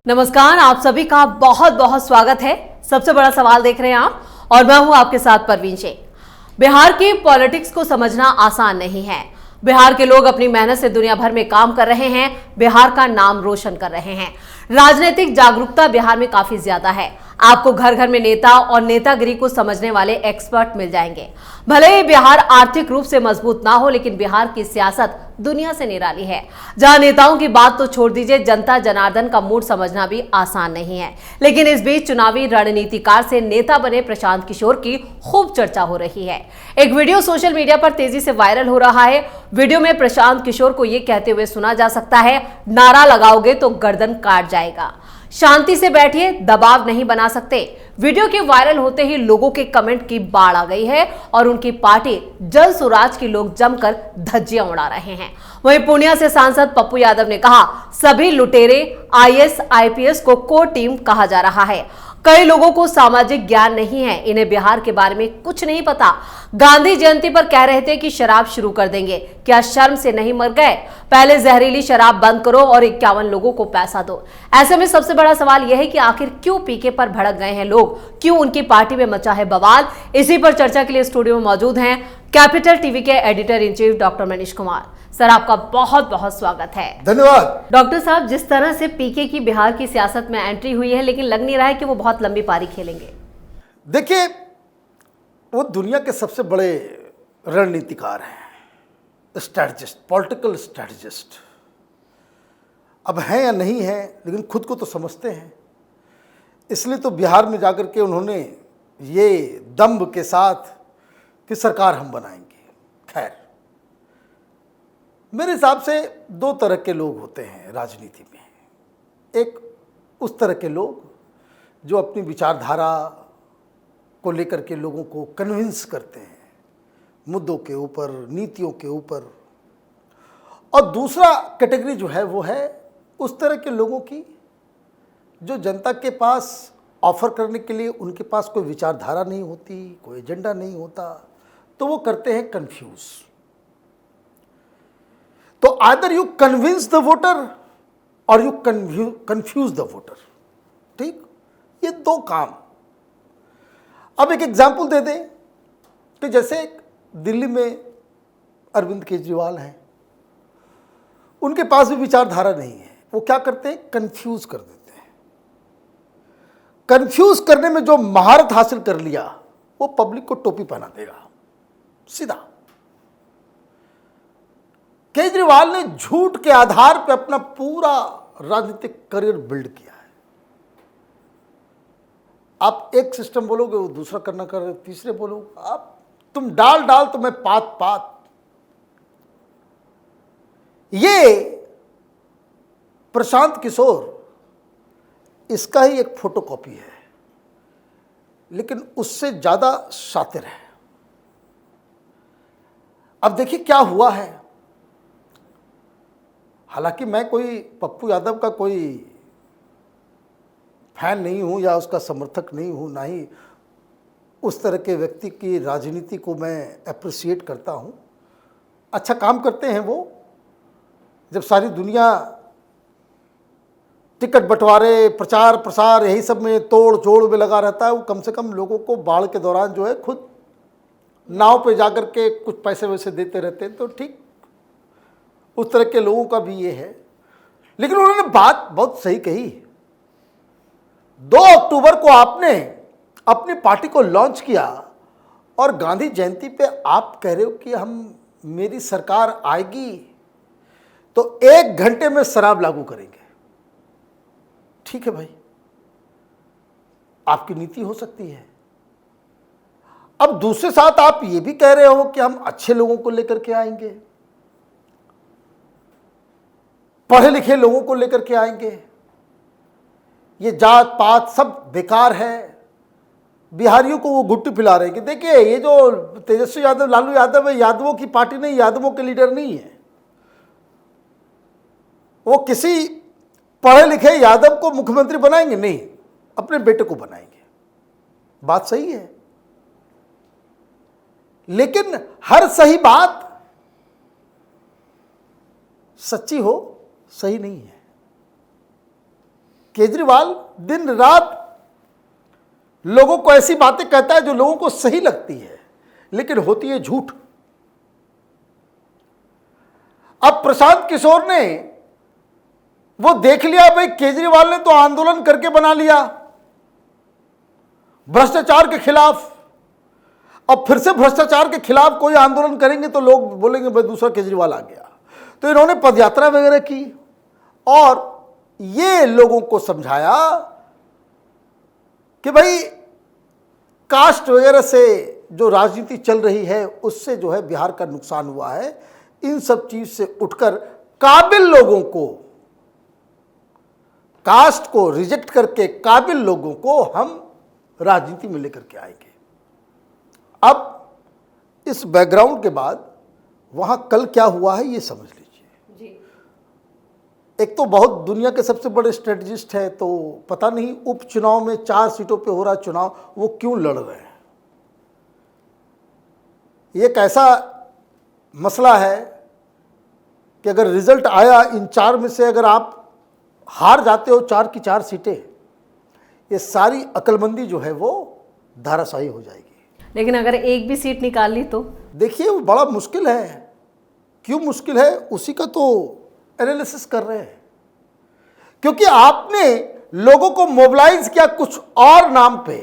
नमस्कार, आप सभी का बहुत बहुत स्वागत है। सबसे बड़ा सवाल देख रहे हैं आप और मैं हूं आपके साथ परवीन शेख। बिहार की पॉलिटिक्स को समझना आसान नहीं है। बिहार के लोग अपनी मेहनत से दुनिया भर में काम कर रहे हैं, बिहार का नाम रोशन कर रहे हैं। राजनीतिक जागरूकता बिहार में काफी ज्यादा है। आपको घर घर में नेता और नेतागिरी को समझने वाले एक्सपर्ट मिल जाएंगे। भले ही बिहार आर्थिक रूप से मजबूत ना हो, लेकिन बिहार की सियासत दुनिया से निराली है। जहां नेताओं की बात तो छोड़ दीजिए, जनता जनार्दन का मूड समझना भी आसान नहीं है। लेकिन इस बीच चुनावी रणनीतिकार से नेता बने प्रशांत किशोर की खूब चर्चा हो रही है। एक वीडियो सोशल मीडिया पर तेजी से वायरल हो रहा है। वीडियो में प्रशांत किशोर को यह कहते हुए सुना जा सकता है, नारा लगाओगे तो गर्दन काट जाएगा, शांति से बैठिए, दबाव नहीं बना सकते। वीडियो के वायरल होते ही लोगों के कमेंट की बाढ़ आ गई है और उनकी पार्टी जल स्वराज के लोग जमकर धज्जियां उड़ा रहे हैं। वहीं पूर्णिया से सांसद पप्पू यादव ने कहा, सभी लुटेरे आईएएस आईपीएस को कोर टीम कहा जा रहा है। कई लोगों को सामाजिक ज्ञान नहीं है, इन्हें बिहार के बारे में कुछ नहीं पता। गांधी जयंती पर कह रहे थे कि शराब शुरू कर देंगे, क्या शर्म से नहीं मर गए? पहले जहरीली शराब बंद करो और 51 लोगों को पैसा दो। ऐसे में सबसे बड़ा सवाल यह है कि आखिर क्यों पीके पर भड़क गए हैं लोग, क्यों उनकी पार्टी में मचा है बवाल। इसी पर चर्चा के लिए स्टूडियो में मौजूद हैं कैपिटल टीवी के editor in chief doctor Manish Kumar. Sir, आपका बहुत बहुत स्वागत है। धन्यवाद। डॉक्टर साहब, जिस तरह से पीके की बिहार की सियासत में एंट्री हुई है, लेकिन लग नहीं रहा है कि वो बहुत लंबी पारी खेलेंगे। देखिए, वो दुनिया के सबसे बड़े रणनीतिकार हैं, स्ट्रैटेजिस्ट, पॉलिटिकल स्ट्रैटेजिस्ट। अब हैं या नहीं हैं, लेकिन खुद को तो समझते हैं। इसलिए तो बिहार में जाकर के उन्होंने ये दम्भ के साथ कि सरकार हम बनाएंगे। खैर, मेरे हिसाब से दो तरह के लोग होते हैं राजनीति में। एक उस तरह के लोग जो अपनी विचारधारा को लेकर के लोगों को कन्विंस करते हैं मुद्दों के ऊपर, नीतियों के ऊपर। और दूसरा कैटेगरी जो है वो है उस तरह के लोगों की जो जनता के पास ऑफर करने के लिए उनके पास कोई विचारधारा नहीं होती, कोई एजेंडा नहीं होता, तो वो करते हैं कंफ्यूज। तो either you convince the voter और यू कंफ्यूज द वोटर। ठीक, ये दो काम। अब एक एग्जाम्पल दे दें कि जैसे दिल्ली में अरविंद केजरीवाल हैं, उनके पास भी विचारधारा नहीं है। वो क्या करते हैं? कंफ्यूज कर देते हैं। कंफ्यूज करने में जो महारत हासिल कर लिया, वो पब्लिक को टोपी पहना देगा सीधा। केजरीवाल ने झूठ के आधार पर अपना पूरा राजनीतिक करियर बिल्ड किया है। आप एक सिस्टम बोलोगे, वो दूसरा करना कर रहे, तीसरे बोलोगे, आप तुम डाल तो मैं पात। ये प्रशांत किशोर इसका ही एक फोटोकॉपी है, लेकिन उससे ज्यादा शातिर है। अब देखिए क्या हुआ है। हालांकि मैं कोई पप्पू यादव का कोई फैन नहीं हूं या उसका समर्थक नहीं हूं, ना ही उस तरह के व्यक्ति की राजनीति को मैं अप्रिशिएट करता हूं। अच्छा काम करते हैं वो। जब सारी दुनिया टिकट बंटवारे, प्रचार प्रसार, यही सब में तोड़ जोड़ में लगा रहता है, वो कम से कम लोगों को बाढ़ के दौरान जो है खुद नाव पे जाकर के कुछ पैसे वैसे देते रहते हैं। तो ठीक उस तरह के लोगों का भी ये है। लेकिन उन्होंने बात बहुत सही कही। 2 अक्टूबर को आपने अपनी पार्टी को लॉन्च किया और गांधी जयंती पे आप कह रहे हो कि मेरी सरकार आएगी तो 1 घंटे में शराब लागू करेंगे। ठीक है भाई, आपकी नीति हो सकती है। अब दूसरे साथ आप ये भी कह रहे हो कि हम अच्छे लोगों को लेकर के आएंगे, पढ़े लिखे लोगों को लेकर के आएंगे, ये जात पात सब बेकार है। बिहारियों को वो गुट्टी पिला रहे हैं कि देखिए ये जो तेजस्वी यादव, लालू यादव है, यादवों की पार्टी नहीं, यादवों के लीडर नहीं है। वो किसी पढ़े लिखे यादव को मुख्यमंत्री बनाएंगे नहीं, अपने बेटे को बनाएंगे। बात सही है, लेकिन हर सही बात सच्ची हो, सही नहीं है। केजरीवाल दिन रात लोगों को ऐसी बातें कहता है जो लोगों को सही लगती है, लेकिन होती है झूठ। अब प्रशांत किशोर ने वो देख लिया, भाई केजरीवाल ने तो आंदोलन करके बना लिया भ्रष्टाचार के खिलाफ। अब फिर से भ्रष्टाचार के खिलाफ कोई आंदोलन करेंगे तो लोग बोलेंगे भाई दूसरा केजरीवाल आ गया। तो इन्होंने पदयात्रा वगैरह की और ये लोगों को समझाया कि भाई कास्ट वगैरह से जो राजनीति चल रही है उससे जो है बिहार का नुकसान हुआ है। इन सब चीज से उठकर काबिल लोगों को, कास्ट को रिजेक्ट करके काबिल लोगों को हम राजनीति में लेकर के आएंगे। अब इस बैकग्राउंड के बाद वहां कल क्या हुआ है ये समझ लीजिए। एक तो बहुत दुनिया के सबसे बड़े स्ट्रेटजिस्ट है, तो पता नहीं उपचुनाव में 4 सीटों पे हो रहा चुनाव, वो क्यों लड़ रहे हैं। ये एक ऐसा मसला है कि अगर रिजल्ट आया इन 4 में से अगर आप हार जाते हो 4 की 4 सीटें, ये सारी अक्लमंदी जो है वो धाराशाही हो जाएगी। लेकिन अगर एक भी सीट निकाल ली तो देखिए वो बड़ा मुश्किल है। क्यों मुश्किल है उसी का तो एनालिसिस कर रहे हैं, क्योंकि आपने लोगों को मोबिलाइज किया कुछ और नाम पे,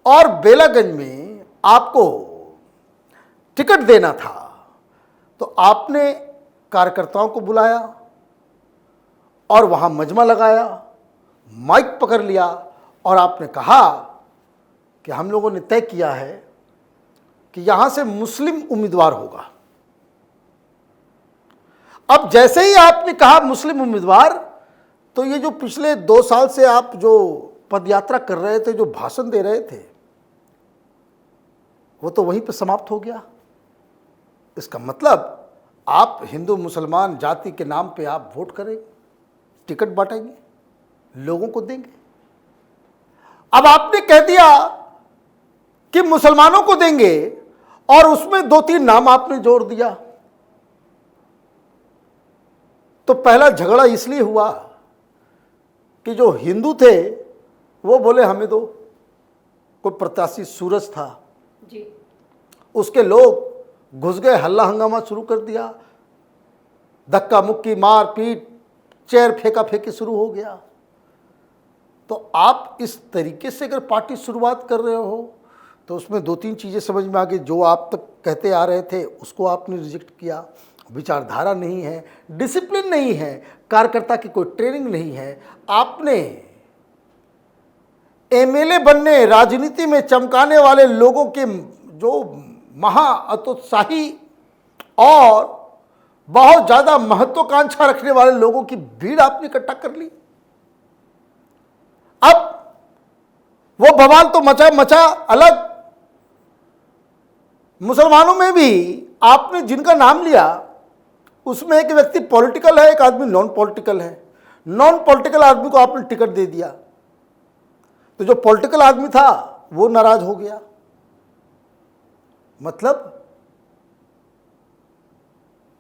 और बेलागंज में आपको टिकट देना था तो आपने कार्यकर्ताओं को बुलाया और वहां मजमा लगाया, माइक पकड़ लिया और आपने कहा कि हम लोगों ने तय किया है कि यहां से मुस्लिम उम्मीदवार होगा। अब जैसे ही आपने कहा मुस्लिम उम्मीदवार, तो ये जो पिछले 2 साल से आप जो पदयात्रा कर रहे थे, जो भाषण दे रहे थे, वो तो वहीं पे समाप्त हो गया। इसका मतलब आप हिंदू मुसलमान जाति के नाम पे आप वोट करेंगे, टिकट बांटेंगे, लोगों को देंगे। अब आपने कह दिया कि मुसलमानों को देंगे और उसमें 2-3 नाम आपने जोड़ दिया। तो पहला झगड़ा इसलिए हुआ कि जो हिंदू थे वो बोले हमें दो। कोई प्रत्याशी सूरज था जी, उसके लोग घुस गए, हल्ला हंगामा शुरू कर दिया, धक्का मुक्की, मार पीट, चेयर फेंका फेंकी शुरू हो गया। तो आप इस तरीके से अगर पार्टी शुरुआत कर रहे हो तो उसमें 2-3 चीज़ें समझ में आ गई। जो आप तक कहते आ रहे थे उसको आपने रिजेक्ट किया। विचारधारा नहीं है, डिसिप्लिन नहीं है, कार्यकर्ता की कोई ट्रेनिंग नहीं है। आपने एमएलए बनने, राजनीति में चमकाने वाले लोगों के जो महा अतोत्साही और बहुत ज़्यादा महत्वाकांक्षा रखने वाले लोगों की भीड़ आपने इकट्ठा कर ली। अब वो बवाल तो मचा अलग। मुसलमानों में भी आपने जिनका नाम लिया उसमें एक व्यक्ति पॉलिटिकल है, एक आदमी नॉन पॉलिटिकल है। नॉन पॉलिटिकल आदमी को आपने टिकट दे दिया तो जो पॉलिटिकल आदमी था वो नाराज हो गया। मतलब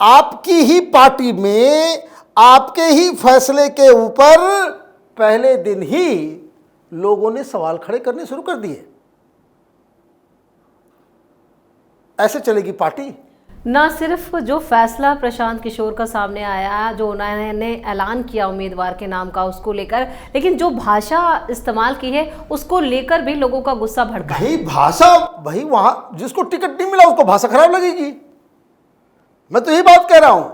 आपकी ही पार्टी में आपके ही फैसले के ऊपर पहले दिन ही लोगों ने सवाल खड़े करने शुरू कर दिए। ऐसे चलेगी पार्टी? ना सिर्फ जो फैसला प्रशांत किशोर का सामने आया, जो उन्होंने ऐलान किया उम्मीदवार के नाम का उसको लेकर, लेकिन जो भाषा इस्तेमाल की है उसको लेकर भी लोगों का गुस्सा भड़का। भाई भाषा, भाई वहां जिसको टिकट नहीं मिला उसको भाषा खराब लगेगी। मैं तो यही बात कह रहा हूं।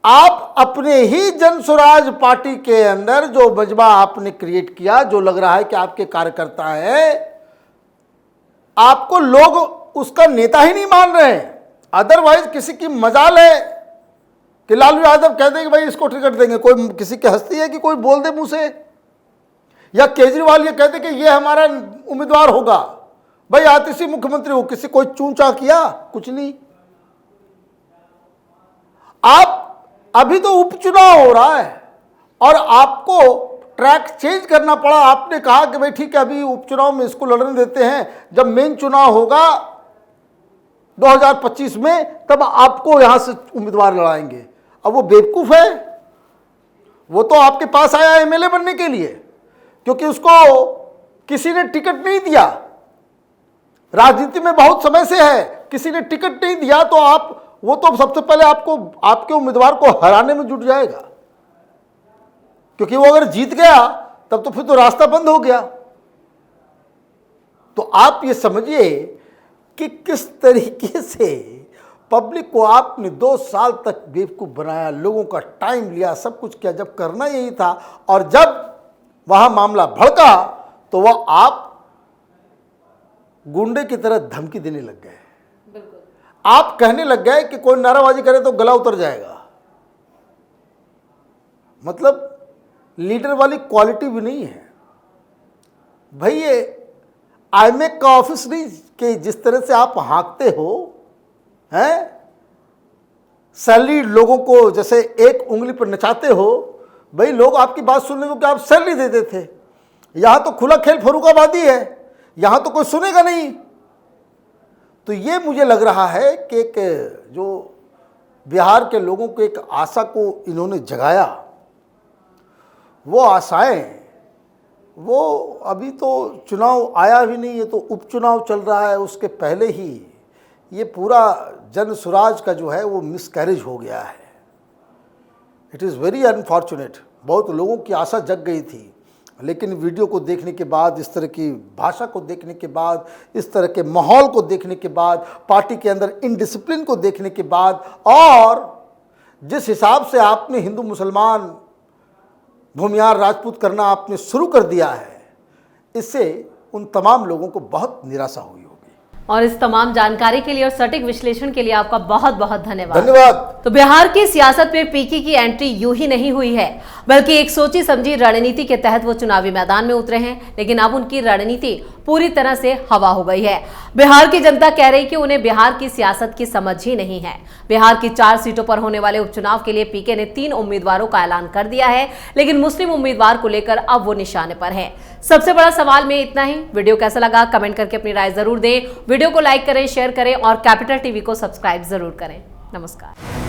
आप अपने ही जन स्वराज पार्टी के अंदर जो मजमा आपने क्रिएट किया, जो लग रहा है कि आपके कार्यकर्ता हैं, आपको लोग उसका नेता ही नहीं मान रहे हैं। अदरवाइज किसी की मजाल है कि लालू यादव कह दे कि भाई इसको टिकट देंगे, कोई किसी की हस्ती है कि कोई बोल दे मुंह से, या केजरीवाल ये कह दे कि ये हमारा उम्मीदवार होगा। भाई आतिशी मुख्यमंत्री हो, किसी कोई चूंचा किया? कुछ नहीं। आप अभी तो उपचुनाव हो रहा है और आपको ट्रैक चेंज करना पड़ा। आपने कहा कि भाई ठीक है अभी उपचुनाव में इसको लड़ने देते हैं, जब मेन चुनाव होगा 2025 में तब आपको यहां से उम्मीदवार लड़ाएंगे। अब वो बेवकूफ है, वो तो आपके पास आया एमएलए बनने के लिए, क्योंकि उसको किसी ने टिकट नहीं दिया। राजनीति में बहुत समय से है, किसी ने टिकट नहीं दिया तो वो तो सबसे पहले आपके उम्मीदवार को हराने में जुट जाएगा, क्योंकि वो अगर जीत गया तब तो फिर तो रास्ता बंद हो गया। तो आप ये समझिए कि किस तरीके से पब्लिक को आपने 2 साल तक बेवकूफ बनाया, लोगों का टाइम लिया, सब कुछ किया, जब करना यही था। और जब वहां मामला भड़का तो वह आप गुंडे की तरह धमकी देने लग गए। आप कहने लग गए कि कोई नाराबाजी करे तो गला उतर जाएगा। मतलब लीडर वाली क्वालिटी भी नहीं है भाई। ये आईएमए का ऑफिस नहीं कि जिस तरह से आप हाँकते हो हैं, सैलरी लोगों को जैसे एक उंगली पर नचाते हो। भाई लोग आपकी बात सुनने को क्या आप सैलरी देते थे? यहां तो खुला खेल फर्रुखाबादी है, यहां तो कोई सुनेगा नहीं। तो ये मुझे लग रहा है कि एक जो बिहार के लोगों को एक आशा को इन्होंने जगाया, वो आशाएं वो अभी तो चुनाव आया भी नहीं है, तो उपचुनाव चल रहा है, उसके पहले ही ये पूरा जन स्वराज का जो है वो मिसकैरेज हो गया है। It is very unfortunate. बहुत लोगों की आशा जग गई थी, लेकिन वीडियो को देखने के बाद, इस तरह की भाषा को देखने के बाद, इस तरह के माहौल को देखने के बाद, पार्टी के अंदर इनडिसिप्लिन को देखने के बाद, और जिस हिसाब से आपने हिंदू मुसलमान भूमियार राजपूत करना आपने शुरू कर दिया है, इससे उन तमाम लोगों को बहुत निराशा हुई होगी। और इस तमाम जानकारी के लिए और सटीक विश्लेषण के लिए आपका बहुत बहुत धन्यवाद। तो बिहार की सियासत में पीके की एंट्री यूं ही नहीं हुई है, बल्कि एक सोची समझी रणनीति के तहत वो चुनावी मैदान में उतरे हैं। लेकिन अब उनकी रणनीति पूरी तरह से हवा हो गई है। बिहार की जनता कह रही कि उन्हें बिहार की सियासत की समझ ही नहीं है। बिहार की 4 सीटों पर होने वाले उपचुनाव के लिए पीके ने 3 उम्मीदवारों का ऐलान कर दिया है, लेकिन मुस्लिम उम्मीदवार को लेकर अब वो निशाने पर है। सबसे बड़ा सवाल में इतना ही। वीडियो कैसा लगा कमेंट करके अपनी राय जरूर दें। वीडियो को लाइक करें, शेयर करें और कैपिटल टीवी को सब्सक्राइब जरूर करें। नमस्कार।